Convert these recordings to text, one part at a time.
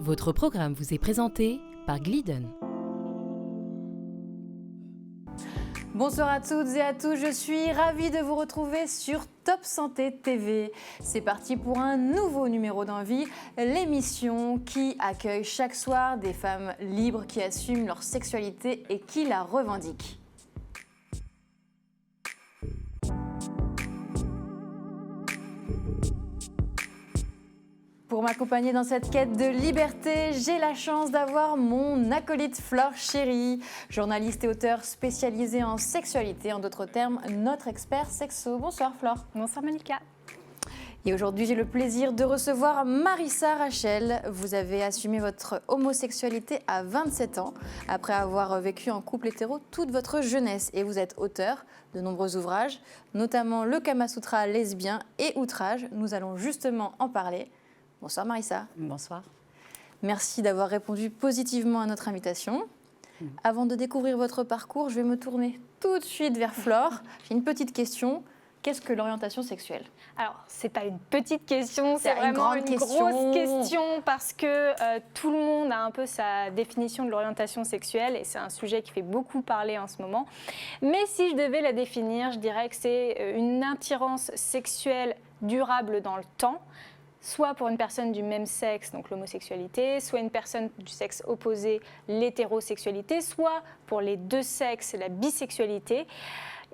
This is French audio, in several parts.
Votre programme vous est présenté par Glidden. Bonsoir à toutes et à tous, je suis ravie de vous retrouver sur Top Santé TV. C'est parti pour un nouveau numéro d'Envie, l'émission qui accueille chaque soir des femmes libres qui assument leur sexualité et qui la revendiquent. Pour m'accompagner dans cette quête de liberté, j'ai la chance d'avoir mon acolyte Flore Chéri, journaliste et auteur spécialisé en sexualité, en d'autres termes, notre expert sexo. Bonsoir Flore. Bonsoir Malika. Et aujourd'hui, j'ai le plaisir de recevoir Marissa Rachel. Vous avez assumé votre homosexualité à 27 ans, après avoir vécu en couple hétéro toute votre jeunesse. Et vous êtes auteur de nombreux ouvrages, notamment le Kama Sutra lesbien et Outrage. Nous allons justement en parler. Bonsoir Marissa. Bonsoir. Merci d'avoir répondu positivement à notre invitation. Avant de découvrir votre parcours, je vais me tourner tout de suite vers Flore. J'ai une petite question. Qu'est-ce que l'orientation sexuelle ? Alors, c'est pas une petite question, c'est une vraiment une question. grosse question parce que tout le monde a un peu sa définition de l'orientation sexuelle et c'est un sujet qui fait beaucoup parler en ce moment. Mais si je devais la définir, je dirais que c'est une attirance sexuelle durable dans le temps, soit pour une personne du même sexe, donc l'homosexualité, soit une personne du sexe opposé, l'hétérosexualité, soit pour les deux sexes, la bisexualité.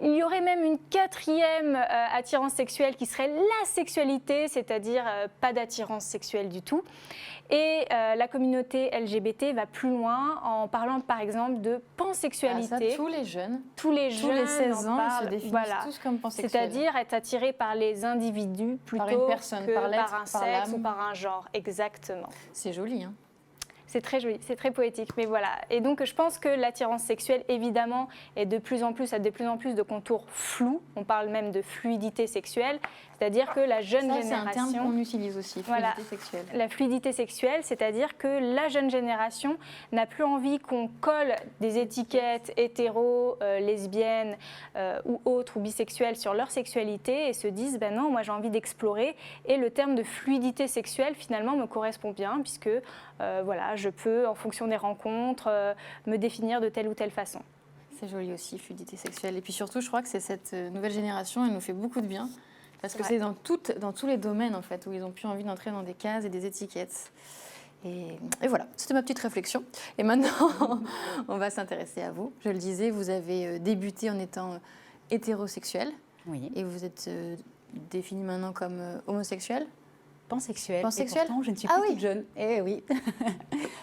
Il y aurait même une quatrième attirance sexuelle qui serait la sexualité, c'est-à-dire pas d'attirance sexuelle du tout. Et la communauté LGBT va plus loin en parlant par exemple de pansexualité. Ah, ça, tous les jeunes, tous les 16 ans, ils se définissent tous comme pansexuels. C'est-à-dire être attiré par les individus plutôt par une personne, que par un sexe ou par un genre. Exactement. C'est joli, hein ? C'est très joli, c'est très poétique, mais voilà. Et donc, je pense que l'attirance sexuelle, évidemment, a de plus en plus de contours flous. On parle même de fluidité sexuelle, c'est-à-dire que la jeune génération... C'est un terme qu'on utilise aussi, fluidité sexuelle. La fluidité sexuelle, c'est-à-dire que la jeune génération n'a plus envie qu'on colle des étiquettes hétéro, lesbiennes ou autres, ou bisexuelles sur leur sexualité et se disent, ben non, moi j'ai envie d'explorer. Et le terme de fluidité sexuelle, finalement, me correspond bien, puisque voilà, je peux, en fonction des rencontres, me définir de telle ou telle façon. C'est joli aussi, fluidité sexuelle. Et puis surtout, je crois que c'est cette nouvelle génération, elle nous fait beaucoup de bien. Parce que c'est dans tous les domaines, en fait, où ils n'ont plus envie d'entrer dans des cases et des étiquettes. Et voilà, c'était ma petite réflexion. Et maintenant, on va s'intéresser à vous. Je le disais, vous avez débuté en étant hétérosexuel. Oui. Et vous êtes défini maintenant comme homosexuel. Pansexuel. Pansexuel ? Et pourtant, je ne suis plus toute jeune. Eh oui.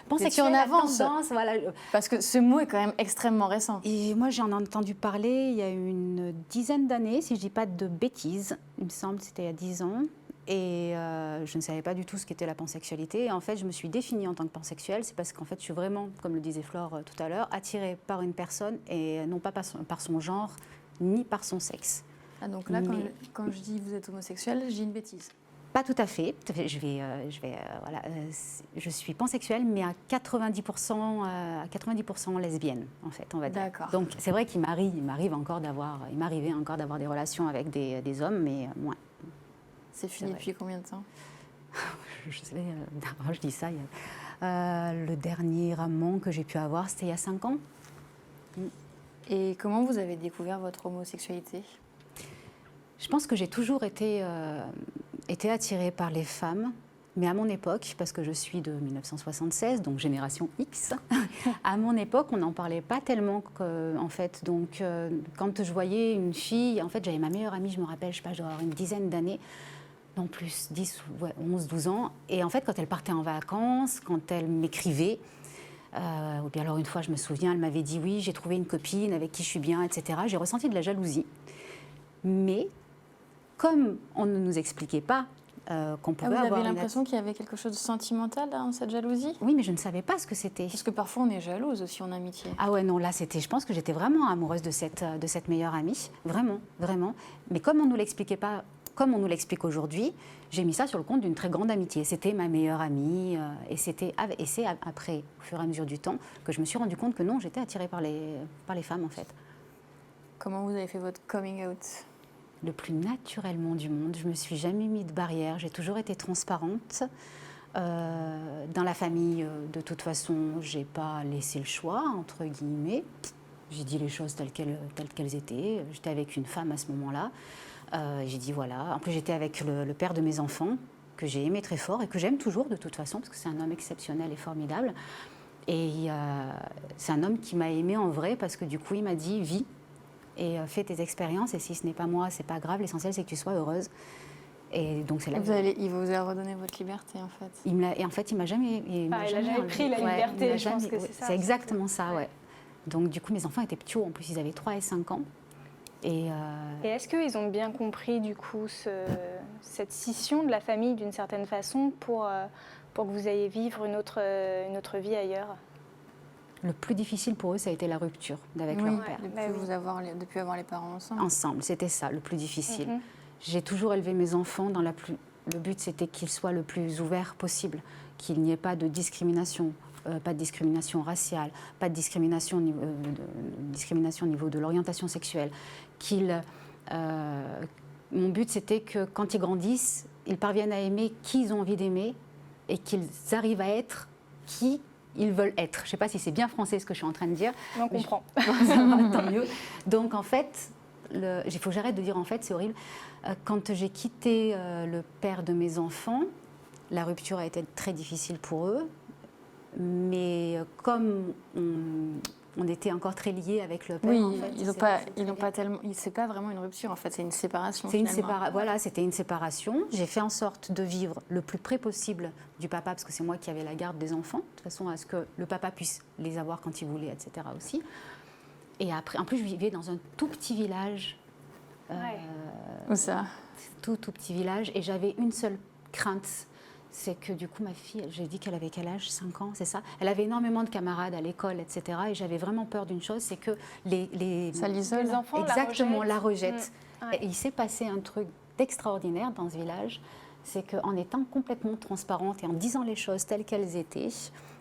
Pansexuel en avance. Tendance, voilà. Parce que ce mot est quand même extrêmement récent. Et moi, j'en ai entendu parler il y a une dizaine d'années, si je ne dis pas de bêtises. Il me semble que c'était il y a 10 ans. Et je ne savais pas du tout ce qu'était la pansexualité. Et en fait, je me suis définie en tant que pansexuelle. C'est parce qu'en fait, je suis vraiment, comme le disait Flore tout à l'heure, attirée par une personne et non pas par son genre ni par son sexe. Ah, donc là, quand je dis vous êtes homosexuel, j'ai une bêtise. Pas tout à fait. Je suis pansexuelle, mais à 90% lesbienne, en fait, on va dire. D'accord. Donc, c'est vrai qu'il m'arrivait encore d'avoir des relations avec des hommes, mais moins. C'est fini depuis combien de temps ? Je sais, je dis ça. Le dernier amant que j'ai pu avoir, c'était il y a 5 ans. Et comment vous avez découvert votre homosexualité ? Je pense que j'ai toujours été attirée par les femmes, mais à mon époque, parce que je suis de 1976, donc génération X, à mon époque, on n'en parlait pas tellement, en fait. Donc, quand je voyais une fille, en fait, j'avais ma meilleure amie, je me rappelle, je sais pas, je dois avoir une dizaine d'années, non plus, 10, 11, 12 ans. Et en fait, quand elle partait en vacances, quand elle m'écrivait, ou bien alors une fois, je me souviens, elle m'avait dit, oui, j'ai trouvé une copine avec qui je suis bien, etc. J'ai ressenti de la jalousie. Mais comme on ne nous expliquait pas qu'on pouvait avoir... Vous avez l'impression qu'il y avait quelque chose de sentimental dans cette jalousie ? Oui, mais je ne savais pas ce que c'était. Parce que parfois on est jalouse aussi en amitié. Ah ouais, non, là c'était... Je pense que j'étais vraiment amoureuse de cette meilleure amie. Vraiment, vraiment. Mais comme on ne nous l'expliquait pas, comme on nous l'explique aujourd'hui, j'ai mis ça sur le compte d'une très grande amitié. C'était ma meilleure amie. Et c'est après, au fur et à mesure du temps, que je me suis rendu compte que non, j'étais attirée par les femmes, en fait. Comment vous avez fait votre coming out ? Le plus naturellement du monde. Je ne me suis jamais mis de barrière. J'ai toujours été transparente. Dans la famille, de toute façon, j'ai pas laissé le choix, entre guillemets. J'ai dit les choses telles qu'elles étaient. J'étais avec une femme à ce moment-là. J'ai dit voilà. En plus, j'étais avec le père de mes enfants, que j'ai aimé très fort et que j'aime toujours de toute façon, parce que c'est un homme exceptionnel et formidable. Et c'est un homme qui m'a aimée en vrai, parce que du coup, il m'a dit vis et fais tes expériences. Et si ce n'est pas moi, c'est pas grave. L'essentiel, c'est que tu sois heureuse. Et donc c'est là. Il vous a redonné votre liberté en fait. Et en fait, il m'a jamais. Il n'a jamais pris la liberté. Je pense que c'est ça. C'est exactement ça, ouais. Donc du coup, mes enfants étaient petits, en plus ils avaient 3 et 5 ans. Et est-ce qu'ils ont bien compris du coup cette scission de la famille d'une certaine façon pour que vous ayez vivre une autre vie ailleurs? Le plus difficile pour eux, ça a été la rupture avec leur père. Depuis avoir les parents ensemble. Ensemble, c'était ça, le plus difficile. J'ai toujours élevé mes enfants dans le but, c'était qu'ils soient le plus ouverts possible, qu'il n'y ait pas de discrimination. Pas de discrimination raciale, pas de discrimination au niveau de l'orientation sexuelle. Mon but, c'était que quand ils grandissent, ils parviennent à aimer qui ils ont envie d'aimer et qu'ils arrivent à être qui ils veulent être. Je ne sais pas si c'est bien français ce que je suis en train de dire. On comprend. Ça va, tant mieux. Donc en fait, il faut que j'arrête de dire en fait, c'est horrible. Quand j'ai quitté le père de mes enfants, la rupture a été très difficile pour eux. Mais comme on était encore très liés avec le père, oui, en fait, ils n'ont pas tellement. C'est pas vraiment une rupture en fait, c'est une séparation. Voilà, c'était une séparation. J'ai fait en sorte de vivre le plus près possible du papa, parce que c'est moi qui avais la garde des enfants, de toute façon à ce que le papa puisse les avoir quand il voulait, etc. aussi. Et après, en plus, je vivais dans un tout petit village. Où ça? Tout petit village, et j'avais une seule crainte. C'est que du coup, ma fille, j'ai dit qu'elle avait quel âge? 5 ans, c'est ça? Elle avait énormément de camarades à l'école, etc. Et j'avais vraiment peur d'une chose, c'est que ça l'isole. Les enfants la rejettent. Et il s'est passé un truc d'extraordinaire dans ce village, c'est qu'en étant complètement transparente et en disant les choses telles qu'elles étaient,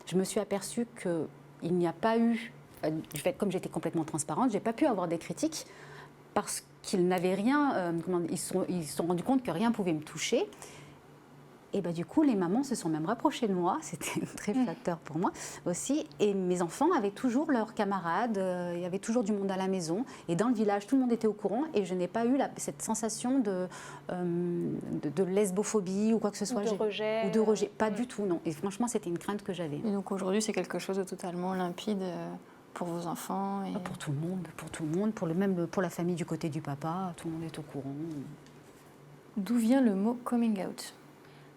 je me suis aperçue qu'il n'y a pas eu, du fait comme j'étais complètement transparente, j'ai pas pu avoir des critiques parce qu'ils n'avaient rien, ils se sont rendus compte que rien pouvait me toucher. Et du coup, les mamans se sont même rapprochées de moi, c'était très flatteur pour moi aussi. Et mes enfants avaient toujours leurs camarades, il y avait toujours du monde à la maison. Et dans le village, tout le monde était au courant et je n'ai pas eu cette sensation de lesbophobie ou quoi que ce soit. Ou de rejet. Pas du tout, non. Et franchement, c'était une crainte que j'avais. Et donc aujourd'hui, c'est quelque chose de totalement limpide pour vos enfants Pour tout le monde, pour la famille du côté du papa, tout le monde est au courant. D'où vient le mot coming out ?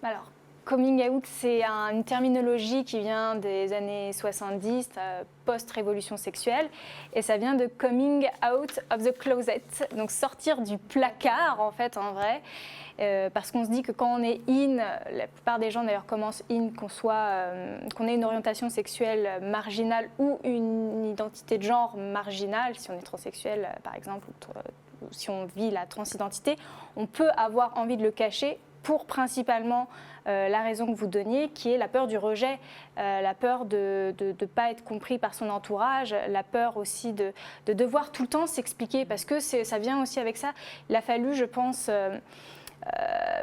Alors, coming out, c'est une terminologie qui vient des années 70, post-révolution sexuelle, et ça vient de coming out of the closet, donc sortir du placard en fait, en vrai, parce qu'on se dit que quand on est in, la plupart des gens d'ailleurs commencent in, qu'on ait une orientation sexuelle marginale ou une identité de genre marginale, si on est transsexuel par exemple, ou si on vit la transidentité, on peut avoir envie de le cacher pour principalement la raison que vous donniez, qui est la peur du rejet, la peur de ne pas être compris par son entourage, la peur aussi de devoir tout le temps s'expliquer, parce que ça vient aussi avec ça. Il a fallu, je pense,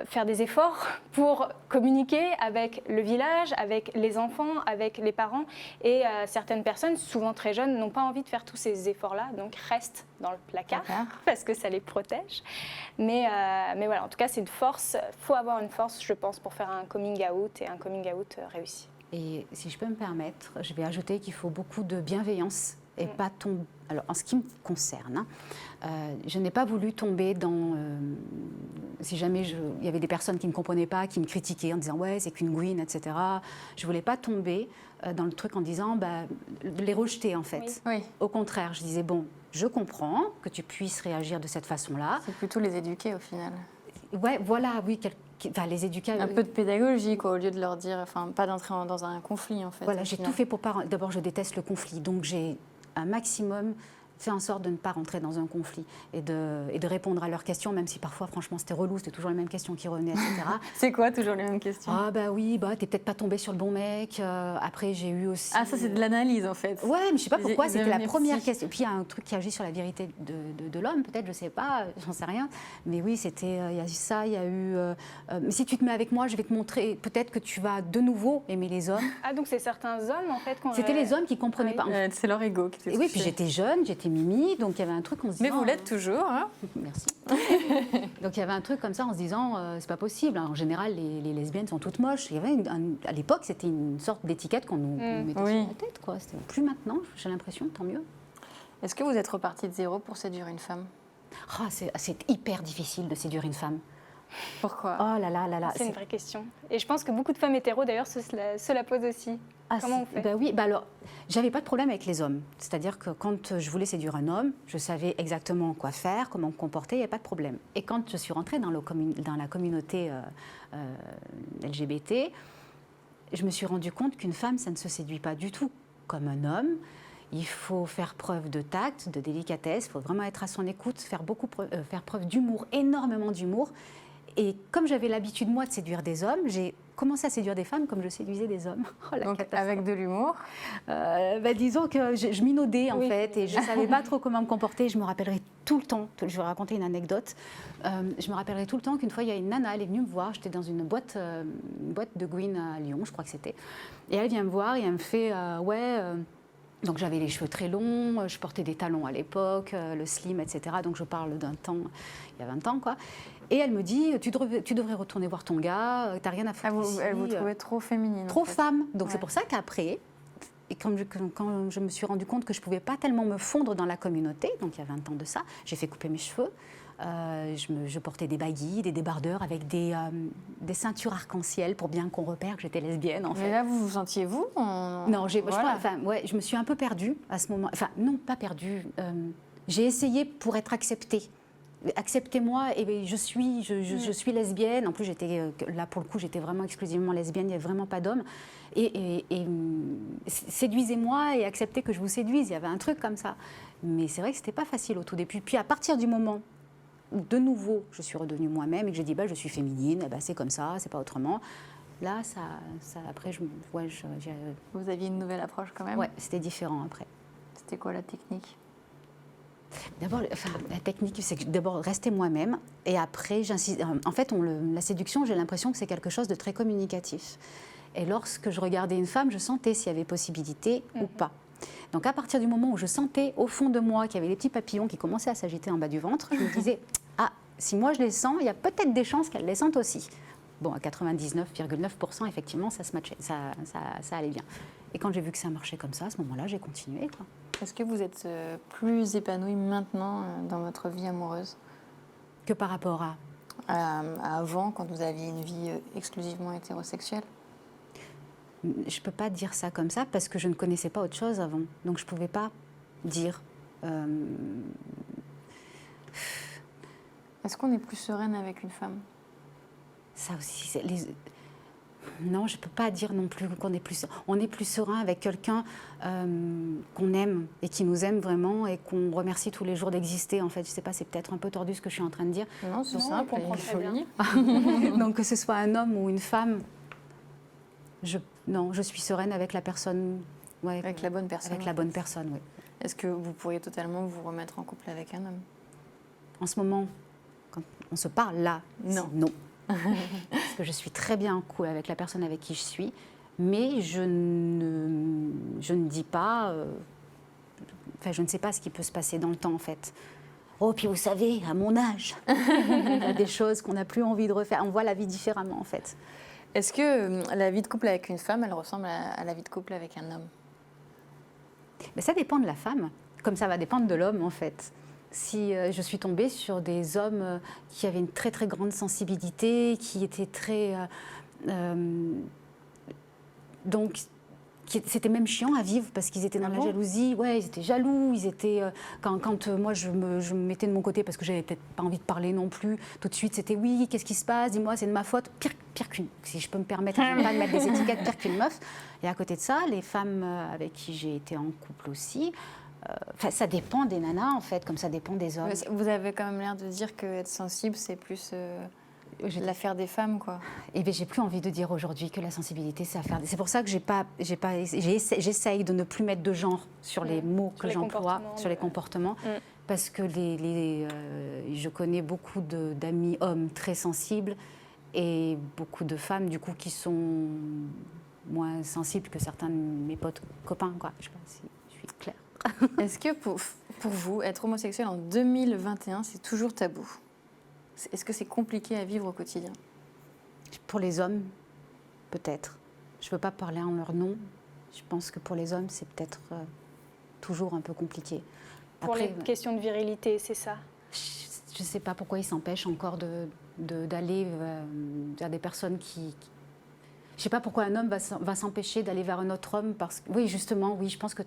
faire des efforts pour communiquer avec le village, avec les enfants, avec les parents. Et certaines personnes, souvent très jeunes, n'ont pas envie de faire tous ces efforts-là, donc restent dans le placard parce que ça les protège. Mais voilà, en tout cas, c'est une force. Il faut avoir une force, je pense, pour faire un coming out et un coming out réussi. Et si je peux me permettre, je vais ajouter qu'il faut beaucoup de bienveillance et pas tomber. Alors, en ce qui me concerne, je n'ai pas voulu tomber dans. Si jamais il y avait des personnes qui ne comprenaient pas, qui me critiquaient en disant ouais, c'est qu'une gouine, etc. Je ne voulais pas tomber dans le truc en disant les rejeter en fait. Oui. Au contraire, je disais bon, je comprends que tu puisses réagir de cette façon-là. C'est plutôt les éduquer au final. Ouais, voilà, oui. Les éduquer. Un peu de pédagogie, quoi, au lieu de leur dire, pas d'entrer dans un conflit en fait. Voilà, j'ai tout fait pour pas. D'abord, je déteste le conflit, donc j'ai un maximum fait en sorte de ne pas rentrer dans un conflit et de répondre à leurs questions, même si parfois, franchement, c'était relou, c'était toujours les mêmes questions qui revenaient, etc. C'est quoi toujours les mêmes questions? Ah bah oui, bah t'es peut-être pas tombé sur le bon mec. Après, j'ai eu aussi... Ah, ça c'est de l'analyse en fait. Ouais, mais je sais pas pourquoi, Ils c'était la devenaient première psy. question. Et puis il y a un truc qui agit sur la vérité de l'homme, peut-être, je sais pas, j'en sais rien. Mais oui, c'était, il y a eu ça, il y a eu... mais si tu te mets avec moi, je vais te montrer, peut-être que tu vas de nouveau aimer les hommes. Ah, donc c'est certains hommes, en fait, qu'on... C'était les hommes qui comprenaient Ah oui. pas. C'est leur ego qui était Et oui, puis touché. j'étais jeune, j'étais Mimi, donc il y avait un truc, on se Mais disant... vous l'êtes toujours, hein? Merci. Donc il y avait un truc comme ça en se disant, c'est pas possible. En général, les lesbiennes sont toutes moches. Il y avait à l'époque, c'était une sorte d'étiquette qu'on nous mettait Oui. sur la tête, quoi. C'était plus maintenant, j'ai l'impression, tant mieux. Est-ce que vous êtes reparti de zéro pour séduire une femme? Ah, c'est hyper difficile de séduire une femme. Pourquoi? Oh là là là là. C'est une vraie question. Et je pense que beaucoup de femmes hétéros, d'ailleurs, se la posent aussi. Ah, Comment on fait? Ben oui, ben alors, j'avais pas de problème avec les hommes. C'est-à-dire que quand je voulais séduire un homme, je savais exactement quoi faire, comment me comporter, il n'y avait pas de problème. Et quand je suis rentrée dans la communauté LGBT, je me suis rendu compte qu'une femme, ça ne se séduit pas du tout comme un homme. Il faut faire preuve de tact, de délicatesse, il faut vraiment être à son écoute, faire preuve d'humour, énormément d'humour. Et comme j'avais l'habitude, moi, de séduire des hommes, j'ai commencé à séduire des femmes comme je séduisais des hommes. Oh, la Donc catastrophe. avec de l'humour. Disons que je minaudais en Oui. fait et je ne savais pas trop comment me comporter. Je me rappellerai tout le temps, je vais raconter une anecdote, je me rappellerai tout le temps qu'une fois il y a une nana, elle est venue me voir, j'étais dans une boîte de Gwyn à Lyon, je crois que c'était, et elle vient me voir et elle me fait donc j'avais les cheveux très longs, je portais des talons à l'époque, le slim, etc. Donc je parle d'un temps, il y a 20 ans quoi. Et elle me dit, tu devrais retourner voir ton gars, t'as rien à foutre ici. Elle vous trouvait trop féminine. Trop en fait. femme. Donc Ouais. c'est pour ça qu'après, et quand je me suis rendu compte que je ne pouvais pas tellement me fondre dans la communauté, donc il y a 20 ans de ça, j'ai fait couper mes cheveux. Je portais des baguilles, des débardeurs avec des ceintures arc-en-ciel pour bien qu'on repère que j'étais lesbienne en Mais fait. là, vous vous sentiez vous Non, Voilà. je me suis un peu perdue à ce moment. Enfin, non, pas perdue. J'ai essayé pour être acceptée. Acceptez-moi, et je suis lesbienne. En plus, là pour le coup, j'étais vraiment exclusivement lesbienne. Il n'y avait vraiment pas d'hommes. Et séduisez-moi et acceptez que je vous séduise. Il y avait un truc comme ça. Mais c'est vrai que c'était pas facile au tout début. Puis à partir du moment où de nouveau je suis redevenue moi-même et que j'ai dit je suis féminine, c'est comme ça, c'est pas autrement. Là, après, Vous aviez une nouvelle approche quand même. ouais, c'était différent après. C'était quoi la technique? D'abord, la technique, c'est que d'abord rester moi-même et après, j'insiste. En fait, la séduction, j'ai l'impression que c'est quelque chose de très communicatif. Et lorsque je regardais une femme, je sentais s'il y avait possibilité ou pas. Donc, à partir du moment où je sentais au fond de moi qu'il y avait les petits papillons qui commençaient à s'agiter en bas du ventre, je me disais si moi je les sens, il y a peut-être des chances qu'elle les sente aussi. Bon, à 99,9%, effectivement, ça se matchait, ça allait bien. Et quand j'ai vu que ça marchait comme ça, à ce moment-là, j'ai continué, quoi. Est-ce que vous êtes plus épanouie maintenant dans votre vie amoureuse Que par rapport à avant, quand vous aviez une vie exclusivement hétérosexuelle? Je ne peux pas dire ça comme ça parce que je ne connaissais pas autre chose avant. Donc je ne pouvais pas dire. Est-ce qu'on est plus sereine avec une femme? Ça aussi, non, je ne peux pas dire non plus qu'on est plus... On est plus serein avec quelqu'un qu'on aime et qui nous aime vraiment et qu'on remercie tous les jours d'exister. En fait, je ne sais pas, c'est peut-être un peu tordu ce que je suis en train de dire. Non, c'est Non, on simple, comprend et très bien. joli. Donc que ce soit un homme ou une femme, je suis sereine avec la personne... Ouais, Avec la bonne personne. avec la bonne personne, oui. Est-ce que vous pourriez totalement vous remettre en couple avec un homme? En ce moment, quand on se parle là, Non. c'est non. Parce que je suis très bien en couple avec la personne avec qui je suis, mais je ne dis pas... je ne sais pas ce qui peut se passer dans le temps, en fait. Oh, puis vous savez, à mon âge, il y a des choses qu'on n'a plus envie de refaire. On voit la vie différemment, en fait. Est-ce que la vie de couple avec une femme, elle ressemble à la vie de couple avec un homme? Mais ça dépend de la femme, comme ça va dépendre de l'homme, en fait. Si je suis tombée sur des hommes qui avaient une très très grande sensibilité, qui étaient très... donc, c'était même chiant à vivre parce qu'ils étaient dans la jalousie. Ouais, ils étaient jaloux, ils étaient... quand moi, je me mettais de mon côté parce que j'avais peut-être pas envie de parler non plus, tout de suite, c'était oui, qu'est-ce qui se passe? Dis-moi, c'est de ma faute. Pire qu'une... Si je peux me permettre, je ne vais pas de mettre des étiquettes, pire qu'une meuf. Et à côté de ça, les femmes avec qui j'ai été en couple aussi... ça dépend des nanas, en fait, comme ça dépend des hommes. Vous avez quand même l'air de dire qu'être sensible, c'est plus l'affaire des femmes, quoi. Eh bien, j'ai plus envie de dire aujourd'hui que la sensibilité, c'est affaire. C'est pour ça que j'essaye de ne plus mettre de genre sur les mots que j'emploie, sur les comportements, parce que je connais beaucoup d'amis hommes très sensibles et beaucoup de femmes, du coup, qui sont moins sensibles que certains de mes potes copains, quoi. Je sais pas si je suis claire. Est-ce que pour vous, être homosexuel en 2021, c'est toujours tabou ? Est-ce que c'est compliqué à vivre au quotidien ? Pour les hommes, peut-être. Je ne veux pas parler en leur nom. Je pense que pour les hommes, c'est peut-être toujours un peu compliqué. Pour les questions de virilité, c'est ça ? Je ne sais pas pourquoi ils s'empêchent encore d'aller vers des personnes qui... Je ne sais pas pourquoi un homme va s'empêcher d'aller vers un autre homme. Oui, justement, oui, je pense que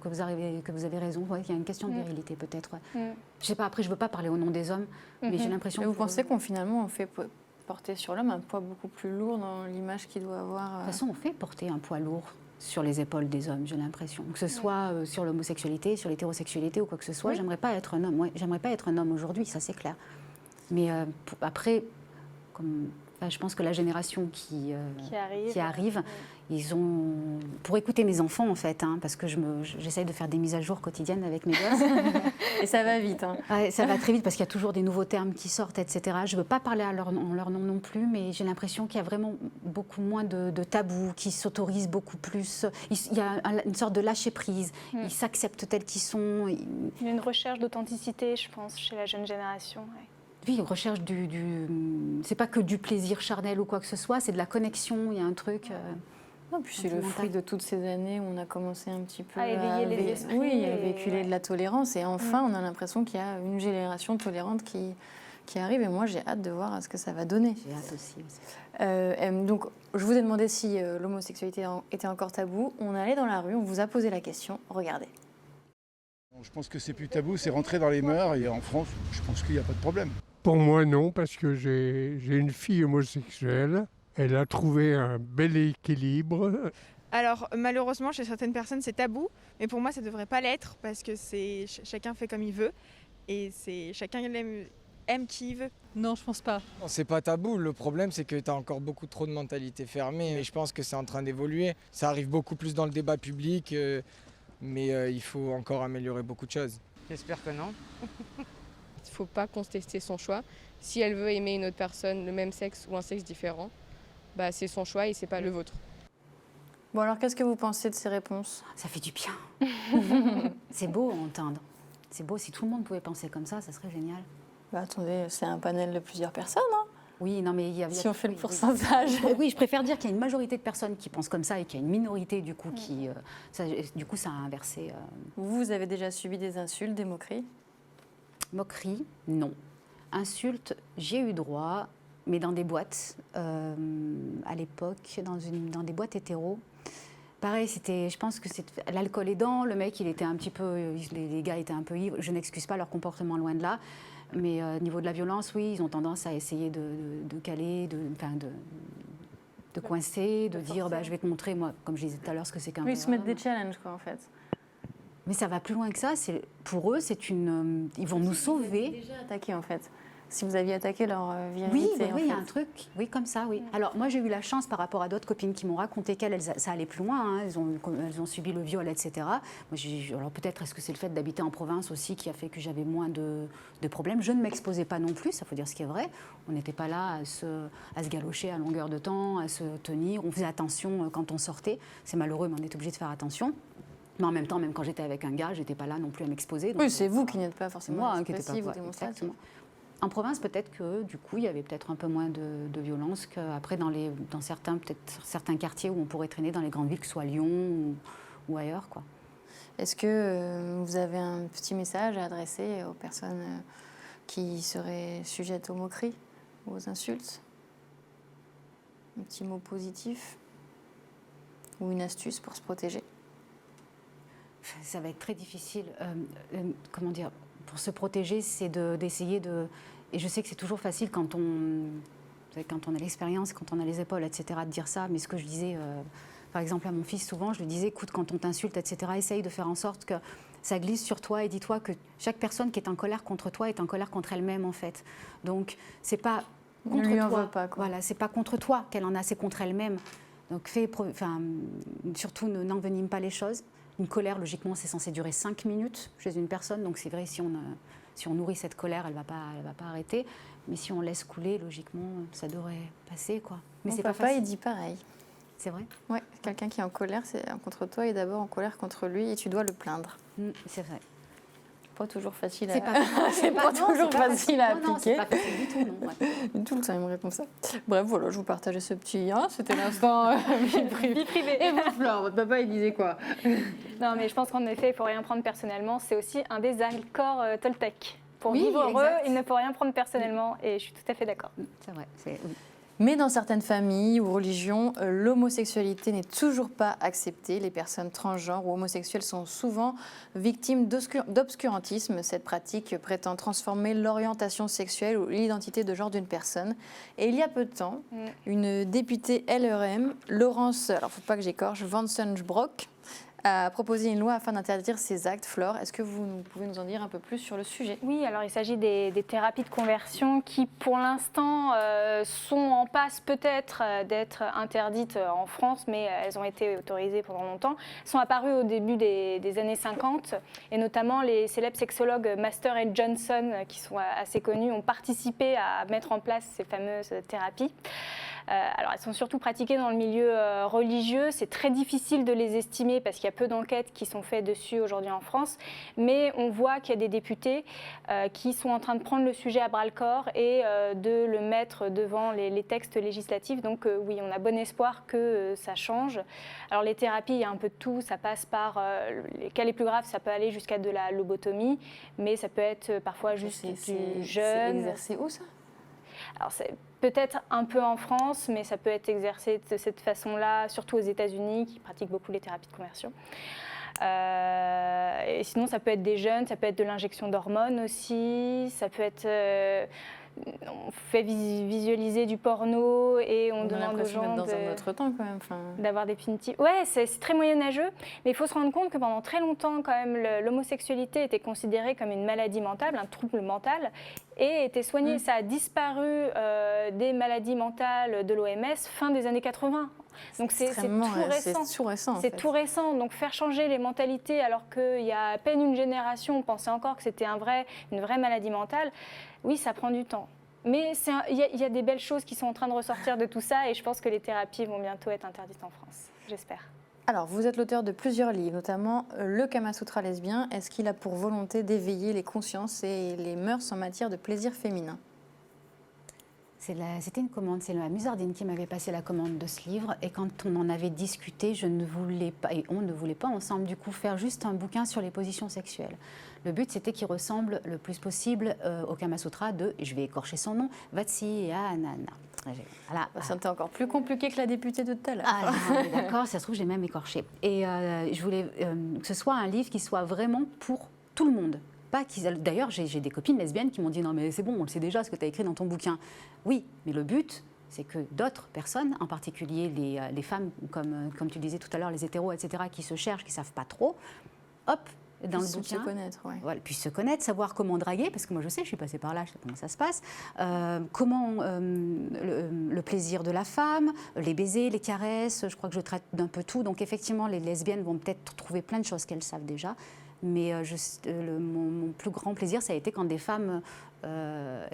vous avez raison. Ouais, il y a une question de virilité, peut-être. Ouais. Je ne sais pas, après, je ne veux pas parler au nom des hommes, mais j'ai l'impression... Vous pensez qu'on finalement on fait porter sur l'homme un poids beaucoup plus lourd dans l'image qu'il doit avoir De toute façon, on fait porter un poids lourd sur les épaules des hommes, j'ai l'impression. Que ce soit sur l'homosexualité, sur l'hétérosexualité ou quoi que ce soit, j'aimerais pas être un homme. Ouais, j'aimerais pas être un homme aujourd'hui, ça c'est clair. Mais après, je pense que la génération qui arrive, ils ont... Pour écouter mes enfants, en fait, parce que j'essaye de faire des mises à jour quotidiennes avec mes gosses. Et ça va vite. Ouais, ça va très vite parce qu'il y a toujours des nouveaux termes qui sortent, etc. Je ne veux pas parler en leur nom non plus, mais j'ai l'impression qu'il y a vraiment beaucoup moins de tabous, qui s'autorisent beaucoup plus. Il y a une sorte de lâcher-prise. Ils s'acceptent tels qu'ils sont. Il y a une recherche d'authenticité, je pense, chez la jeune génération. Ouais. Oui, ils recherchent c'est pas que du plaisir charnel ou quoi que ce soit, c'est de la connexion, il y a un truc... Non, puis c'est le fruit de toutes ces années où on a commencé un petit peu à éveiller les esprits. Oui, à véhiculer de la tolérance. Et enfin, on a l'impression qu'il y a une génération tolérante qui arrive. Et moi, j'ai hâte de voir ce que ça va donner. J'ai hâte aussi. Donc, je vous ai demandé si l'homosexualité était encore tabou. On est allé dans la rue, on vous a posé la question. Regardez. Je pense que c'est plus tabou, c'est rentré dans les mœurs. Et en France, je pense qu'il n'y a pas de problème. Pour moi, non, parce que j'ai une fille homosexuelle. Elle a trouvé un bel équilibre. Alors, malheureusement, chez certaines personnes, c'est tabou. Mais pour moi, ça ne devrait pas l'être, parce que chacun fait comme il veut. Et chacun aime qui il veut. Non, je pense pas. Non, c'est pas tabou. Le problème, c'est que tu as encore beaucoup trop de mentalité fermée. Et je pense que c'est en train d'évoluer. Ça arrive beaucoup plus dans le débat public. Mais il faut encore améliorer beaucoup de choses. J'espère que non. Il ne faut pas contester son choix. Si elle veut aimer une autre personne, le même sexe ou un sexe différent, c'est son choix et c'est pas le vôtre. Bon, alors qu'est-ce que vous pensez de ces réponses ? Ça fait du bien. C'est beau à entendre. C'est beau, si tout le monde pouvait penser comme ça serait génial. Attendez, c'est un panel de plusieurs personnes, Oui, non, mais si on fait le pourcentage. Oui, je préfère dire qu'il y a une majorité de personnes qui pensent comme ça et qu'il y a une minorité, du coup, ça a inversé. Vous avez déjà subi des insultes, des moqueries ? Moqueries, non. Insultes, j'ai eu droit, mais dans des boîtes, à l'époque, dans des boîtes hétéros. Pareil, je pense que c'est l'alcool aidant, le mec, il était un petit peu, les gars étaient un peu ivres. Je n'excuse pas leur comportement, loin de là. Mais au niveau de la violence, oui, ils ont tendance à essayer de caler, de coincer, de dire je vais te montrer, moi, comme je disais tout à l'heure, ce que c'est qu'un Oui, se mettre des challenges, quoi, en fait. Mais ça va plus loin que ça. Pour eux, ils vont nous sauver. Déjà attaqué, en fait. Si vous aviez attaqué leur virilité. Oui, il y a un truc, oui, comme ça, oui. Alors moi, j'ai eu la chance par rapport à d'autres copines qui m'ont raconté qu'elles, ça allait plus loin. Elles ont subi le viol, etc. Moi, alors peut-être est-ce que c'est le fait d'habiter en province aussi qui a fait que j'avais moins de problèmes. Je ne m'exposais pas non plus, ça faut dire ce qui est vrai. On n'était pas là à se galocher à longueur de temps, à se tenir. On faisait attention quand on sortait. C'est malheureux, mais on est obligé de faire attention. Mais en même temps, même quand j'étais avec un gars, j'étais pas là non plus à m'exposer. Oui, c'est vous qui n'êtes pas forcément moi qui n'étais pas ou démonstratif. En province, peut-être que du coup, il y avait peut-être un peu moins de violence qu'après dans certains quartiers où on pourrait traîner dans les grandes villes, que ce soit Lyon ou ailleurs, quoi. Est-ce que vous avez un petit message à adresser aux personnes qui seraient sujettes aux moqueries, aux insultes ? Un petit mot positif ou une astuce pour se protéger ? Ça va être très difficile. Comment dire ? Pour se protéger, c'est d'essayer de... Et je sais que c'est toujours facile quand on a l'expérience, quand on a les épaules, etc., de dire ça. Mais ce que je disais, par exemple, à mon fils, souvent, je lui disais, écoute, quand on t'insulte, etc., essaye de faire en sorte que ça glisse sur toi et dis-toi que chaque personne qui est en colère contre toi est en colère contre elle-même en fait. Donc c'est pas contre Ne lui en toi. veux pas, quoi. Voilà, c'est pas contre toi qu'elle en a, c'est contre elle-même. Donc surtout n'envenime pas les choses. Une colère, logiquement, c'est censé durer 5 minutes chez une personne. Donc c'est vrai, si on nourrit cette colère, elle va pas arrêter. Mais si on laisse couler, logiquement, ça devrait passer, quoi. Mais Mon c'est pas papa, facile. il dit pareil. C'est vrai. Ouais, quelqu'un qui est en colère, c'est contre toi et d'abord en colère contre lui et tu dois le plaindre. C'est vrai. Pas toujours facile C'est à... pas, c'est pas non, toujours c'est pas facile à Non, c'est appliquer. pas facile du tout, non. Ouais. Tout le temps, il me répond ça. Bref, voilà, je vous partageais ce petit... c'était l'instant vie privée. Vie privée. Et vous, Flore, votre papa, il disait quoi? Non, mais je pense qu'en effet, il ne faut rien prendre personnellement. C'est aussi un des accords Toltec. Pour Oui, vivre heureux, exact. il ne faut rien prendre personnellement. Et je suis tout à fait d'accord. C'est vrai. Oui. Mais dans certaines familles ou religions, l'homosexualité n'est toujours pas acceptée. Les personnes transgenres ou homosexuelles sont souvent victimes d'obscurantisme. Cette pratique prétend transformer l'orientation sexuelle ou l'identité de genre d'une personne. Et il y a peu de temps, une députée LRM, Laurence, alors il ne faut pas que j'écorche, Vansenbroek, a proposé une loi afin d'interdire ces actes. Flore, est-ce que vous pouvez nous en dire un peu plus sur le sujet? Oui, alors il s'agit des thérapies de conversion qui, pour l'instant, sont en passe peut-être d'être interdites en France, mais elles ont été autorisées pendant longtemps. Elles sont apparues au début des années 50, et notamment les célèbres sexologues Master et Johnson, qui sont assez connus, ont participé à mettre en place ces fameuses thérapies. Alors, elles sont surtout pratiquées dans le milieu religieux. C'est très difficile de les estimer parce qu'il y a peu d'enquêtes qui sont faites dessus aujourd'hui en France. Mais on voit qu'il y a des députés qui sont en train de prendre le sujet à bras-le-corps et de le mettre devant les textes législatifs. Donc oui, on a bon espoir que ça change. Alors les thérapies, il y a un peu de tout. Ça passe par les cas les plus graves, ça peut aller jusqu'à de la lobotomie, mais ça peut être parfois juste du jeûne. C'est exercé où ça? Alors c'est peut-être un peu en France, mais ça peut être exercé de cette façon-là, surtout aux États-Unis, qui pratiquent beaucoup les thérapies de conversion. Et sinon, ça peut être des jeunes, ça peut être de l'injection d'hormones aussi, ça peut être... on fait visualiser du porno et on demande aux gens dans un autre temps quand même. D'avoir des punitives. Ouais, c'est très moyenâgeux, mais il faut se rendre compte que pendant très longtemps, quand même, l'homosexualité était considérée comme une maladie mentale, un trouble mental, et était soignée. Ça a disparu des maladies mentales de l'OMS fin des années 80. Donc c'est tout récent. C'est tout récent. Donc faire changer les mentalités alors qu'il y a à peine une génération, on pensait encore que c'était une vraie maladie mentale, oui, ça prend du temps. Mais il y a des belles choses qui sont en train de ressortir de tout ça et je pense que les thérapies vont bientôt être interdites en France, j'espère. Alors, vous êtes l'auteur de plusieurs livres, notamment le Kama Sutra lesbien. Est-ce qu'il a pour volonté d'éveiller les consciences et les mœurs en matière de plaisir féminin? C'était une commande, c'est la Musardine qui m'avait passé la commande de ce livre. Et quand on en avait discuté, je ne voulais pas, et on ne voulait pas ensemble, du coup, faire juste un bouquin sur les positions sexuelles. Le but, c'était qu'il ressemble le plus possible au Kama Sutra de, je vais écorcher son nom, Vatsyayana. Voilà. C'était encore plus compliqué que la députée de tout à l'heure. Ah, d'accord, ça se trouve, j'ai même écorché. Et je voulais que ce soit un livre qui soit vraiment pour tout le monde. D'ailleurs, j'ai des copines lesbiennes qui m'ont dit « Non, mais c'est bon, on le sait déjà ce que tu as écrit dans ton bouquin. » Oui, mais le but, c'est que d'autres personnes, en particulier les femmes, comme tu disais tout à l'heure, les hétéros, etc., qui se cherchent, qui ne savent pas trop, hop, dans le bouquin, se connaître, ouais. Voilà, puissent se connaître, savoir comment draguer, parce que moi je sais, je suis passée par là, je sais comment ça se passe, comment le plaisir de la femme, les baisers, les caresses, je crois que je traite d'un peu tout, donc effectivement les lesbiennes vont peut-être trouver plein de choses qu'elles savent déjà, mais mon plus grand plaisir, ça a été quand des femmes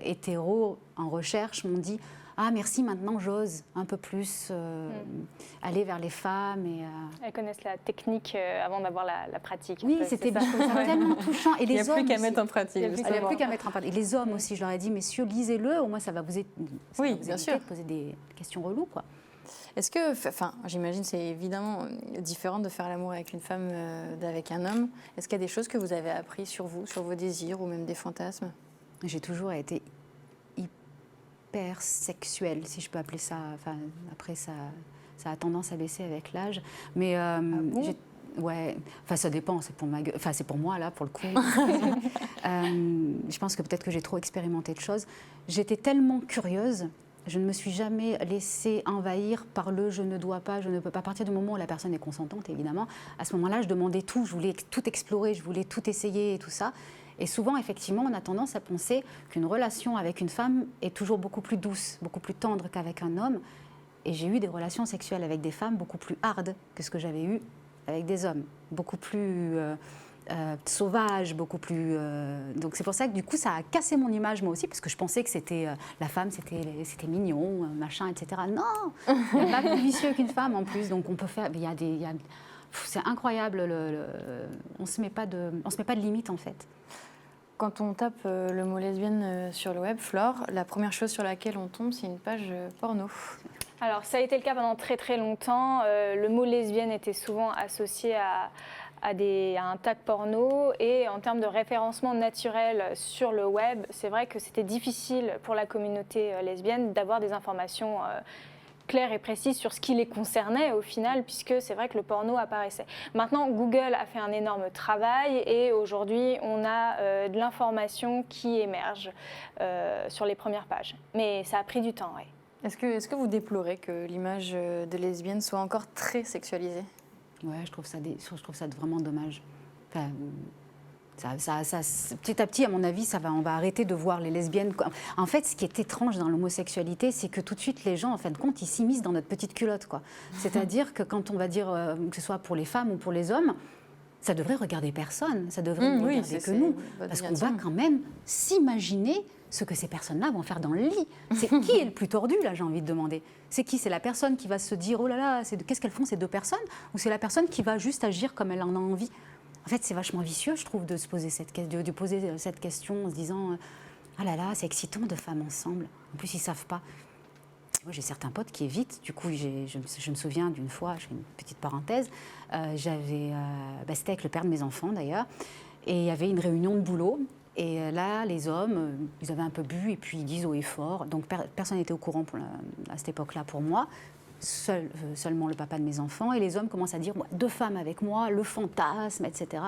hétéros en recherche m'ont dit « Ah merci, maintenant j'ose un peu plus aller vers les femmes. » Elles connaissent la technique avant d'avoir la pratique. Oui, c'était tellement touchant. Et il n'y a plus qu'à mettre en pratique. Il n'y a plus qu'à mettre en pratique. Et les hommes aussi, je leur ai dit « Messieurs, lisez-le, au moins ça va vous éviter de poser des questions reloues. » Est-ce que, j'imagine c'est évidemment différent de faire l'amour avec une femme d'avec un homme. Est-ce qu'il y a des choses que vous avez appris sur vous, sur vos désirs ou même des fantasmes? J'ai toujours été hyper sexuelle, si je peux appeler ça. Enfin, après, ça a tendance à baisser avec l'âge. Mais ouais, enfin ça dépend. C'est pour c'est pour moi là, pour le coup. Je pense que peut-être que j'ai trop expérimenté de choses. J'étais tellement curieuse Je ne me suis jamais laissée envahir par le « je ne dois pas, je ne peux pas ». À partir du moment où la personne est consentante, évidemment, à ce moment-là, je demandais tout, je voulais tout explorer, je voulais tout essayer et tout ça. Et souvent, effectivement, on a tendance à penser qu'une relation avec une femme est toujours beaucoup plus douce, beaucoup plus tendre qu'avec un homme. Et j'ai eu des relations sexuelles avec des femmes beaucoup plus hard que ce que j'avais eu avec des hommes, beaucoup plus sauvages, beaucoup plus... Donc c'est pour ça que du coup, ça a cassé mon image moi aussi, parce que je pensais que c'était la femme, c'était mignon, machin, etc. Non, il n'y a pas plus vicieux qu'une femme en plus, donc on peut faire... c'est incroyable, on ne se met pas de limite en fait. Quand on tape le mot lesbienne sur le web, Flore, la première chose sur laquelle on tombe, c'est une page porno. Alors, ça a été le cas pendant très très longtemps. Le mot lesbienne était souvent associé à un tag porno. Et en termes de référencement naturel sur le web, c'est vrai que c'était difficile pour la communauté lesbienne d'avoir des informations claires et précises sur ce qui les concernait au final, puisque c'est vrai que le porno apparaissait. Maintenant, Google a fait un énorme travail et aujourd'hui, on a de l'information qui émerge sur les premières pages. Mais ça a pris du temps, oui. Est-ce que vous déplorez que l'image de lesbienne soit encore très sexualisée? Ouais, je trouve ça vraiment dommage. Enfin, petit à petit, à mon avis, on va arrêter de voir les lesbiennes. En fait, ce qui est étrange dans l'homosexualité, c'est que tout de suite, les gens, en fin de compte, ils s'immiscent dans notre petite culotte, quoi. C'est-à-dire que quand on va dire, que ce soit pour les femmes ou pour les hommes, ça devrait regarder personne, ça devrait ne regarder que nous. Parce qu'on va quand même s'imaginer ce que ces personnes-là vont faire dans le lit. C'est qui est le plus tordu, là, j'ai envie de demander? C'est qui? C'est la personne qui va se dire, oh là là, qu'est-ce qu'elles font ces deux personnes? Ou c'est la personne qui va juste agir comme elle en a envie? En fait, c'est vachement vicieux, je trouve, de poser cette question en se disant, ah là là, c'est excitant, deux femmes ensemble. En plus, ils ne savent pas. Moi, j'ai certains potes qui évitent. Du coup, je me souviens d'une fois, je fais une petite parenthèse, c'était avec le père de mes enfants d'ailleurs, et il y avait une réunion de boulot. Et là, les hommes, ils avaient un peu bu et puis ils disent haut et fort. Donc personne n'était au courant à cette époque-là pour moi, seulement le papa de mes enfants. Et les hommes commencent à dire, deux femmes avec moi, le fantasme, etc.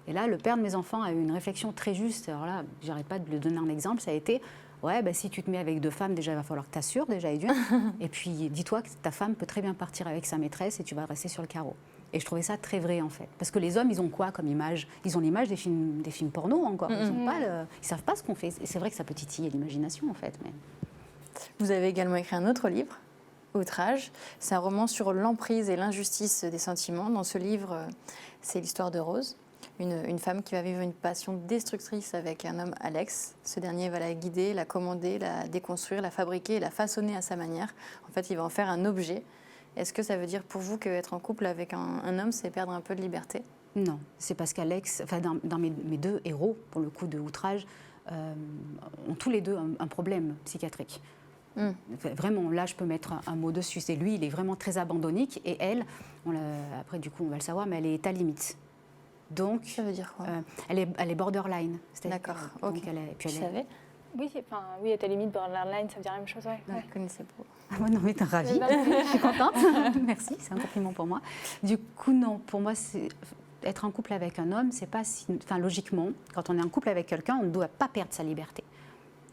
Et là, le père de mes enfants a eu une réflexion très juste. Alors là, j'arrête pas de lui donner un exemple, ça a été... Ouais, si tu te mets avec deux femmes, déjà, il va falloir que tu assures, déjà, et d'une. Et puis, dis-toi que ta femme peut très bien partir avec sa maîtresse et tu vas rester sur le carreau. Et je trouvais ça très vrai, en fait. Parce que les hommes, ils ont quoi comme image? Ils ont l'image des films porno, encore. Ils ne savent pas ce qu'on fait. Et c'est vrai que ça peut titiller l'imagination, en fait. Mais... Vous avez également écrit un autre livre, Outrage. C'est un roman sur l'emprise et l'injustice des sentiments. Dans ce livre, c'est l'histoire de Rose. Une femme qui va vivre une passion destructrice avec un homme, Alex. Ce dernier va la guider, la commander, la déconstruire, la fabriquer et la façonner à sa manière. En fait, il va en faire un objet. Est-ce que ça veut dire pour vous qu'être en couple avec un homme, c'est perdre un peu de liberté? Non, c'est parce qu'Alex, dans mes deux héros, pour le coup de Outrage, ont tous les deux un problème psychiatrique. Vraiment, là, je peux mettre un mot dessus. C'est lui, il est vraiment très abandonnique. Et elle, après, du coup, on va le savoir, mais elle est à limite. Donc, ça veut dire quoi? Elle est borderline. D'accord, ok. Tu savais? Oui, à limite, borderline, ça veut dire la même chose, ouais. Je ne connaissais pas. Ah non, mais t'es ravie, je suis contente. Merci, c'est un compliment pour moi. Du coup, non, pour moi, être en couple avec un homme, c'est pas logiquement, quand on est en couple avec quelqu'un, on ne doit pas perdre sa liberté.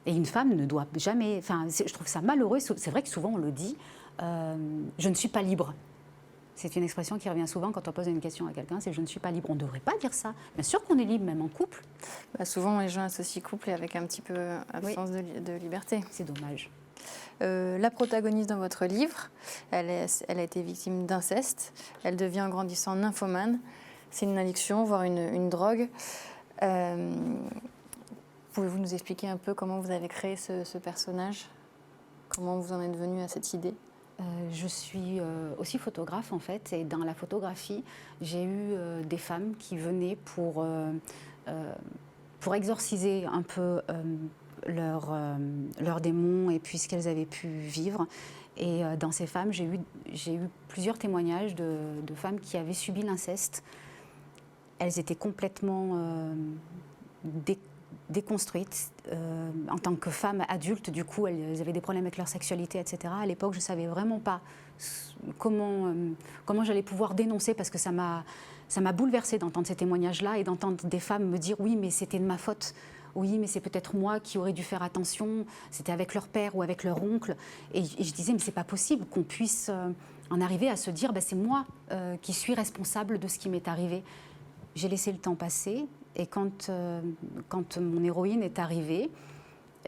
Et une femme ne doit jamais... je trouve ça malheureux, c'est vrai que souvent on le dit, je ne suis pas libre. C'est une expression qui revient souvent quand on pose une question à quelqu'un, c'est « je ne suis pas libre ». On ne devrait pas dire ça. Bien sûr qu'on est libre, même en couple. Souvent, les gens associent couple avec un petit peu absence de liberté. C'est dommage. La protagoniste dans votre livre, elle a été victime d'inceste. Elle devient en grandissant nymphomane. C'est une addiction, voire une drogue. Pouvez-vous nous expliquer un peu comment vous avez créé ce personnage? Comment vous en êtes venu à cette idée? Je suis aussi photographe en fait, et dans la photographie, j'ai eu des femmes qui venaient pour exorciser un peu leurs démons et puis ce qu'elles avaient pu vivre. Et dans ces femmes, j'ai eu plusieurs témoignages de femmes qui avaient subi l'inceste. Elles étaient complètement déconstruites en tant que femmes adultes. Du coup, elles avaient des problèmes avec leur sexualité, etc. À l'époque, je ne savais vraiment pas comment j'allais pouvoir dénoncer, parce que ça m'a bouleversée d'entendre ces témoignages-là et d'entendre des femmes me dire « oui, mais c'était de ma faute ». oui, mais c'est peut-être moi qui aurais dû faire attention, c'était avec leur père ou avec leur oncle. Et je disais, mais c'est pas possible qu'on puisse en arriver à se dire, c'est moi qui suis responsable de ce qui m'est arrivé. J'ai laissé le temps passer, et quand mon héroïne est arrivée,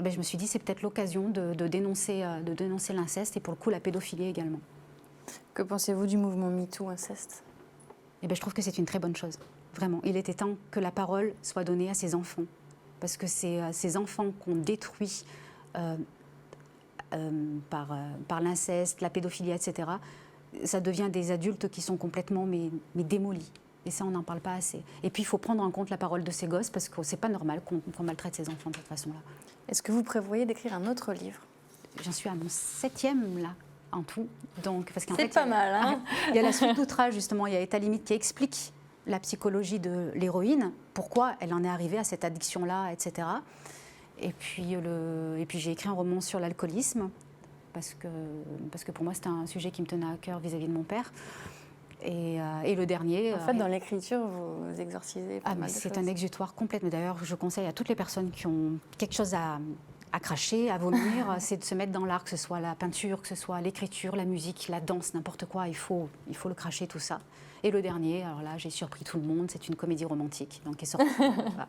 je me suis dit, c'est peut-être l'occasion de dénoncer l'inceste, et pour le coup, la pédophilie également. Que pensez-vous du mouvement MeToo inceste ? Je trouve que c'est une très bonne chose. Vraiment, il était temps que la parole soit donnée à ces enfants. Parce que c'est ces enfants qu'on détruit par l'inceste, la pédophilie, etc. Ça devient des adultes qui sont complètement mais démolis. Et ça, on n'en parle pas assez. Et puis, il faut prendre en compte la parole de ces gosses, parce que c'est pas normal qu'on maltraite ces enfants de cette façon-là. Est-ce que vous prévoyez d'écrire un autre livre ? J'en suis à mon 7e, là, en tout. Donc, parce qu'en c'est fait, pas mal, hein ? Il y a la suite d'outrage, justement. Il y a État limite qui explique la psychologie de l'héroïne, pourquoi elle en est arrivée à cette addiction-là, etc. Et puis j'ai écrit un roman sur l'alcoolisme, parce que pour moi, c'était un sujet qui me tenait à cœur vis-à-vis de mon père. Et le dernier... En fait, dans l'écriture, vous exorcisez pas mal de choses. C'est un exutoire complètement. D'ailleurs, je conseille à toutes les personnes qui ont quelque chose à cracher, à vomir, c'est de se mettre dans l'art, que ce soit la peinture, que ce soit l'écriture, la musique, la danse, n'importe quoi. Il faut le cracher, tout ça. Et le dernier, alors là, j'ai surpris tout le monde, c'est une comédie romantique, donc qui est sortie. Voilà.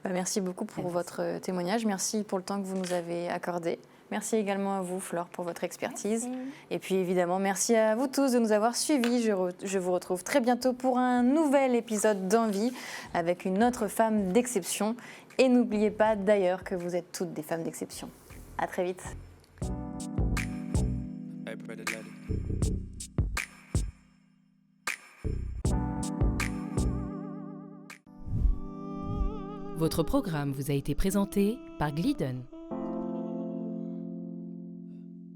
Merci beaucoup pour votre témoignage. Merci pour le temps que vous nous avez accordé. Merci également à vous, Flore, pour votre expertise. Merci. Et puis évidemment, merci à vous tous de nous avoir suivis. Je vous retrouve très bientôt pour un nouvel épisode d'Envie avec une autre femme d'exception. Et n'oubliez pas d'ailleurs que vous êtes toutes des femmes d'exception. À très vite. Votre programme vous a été présenté par Glidden.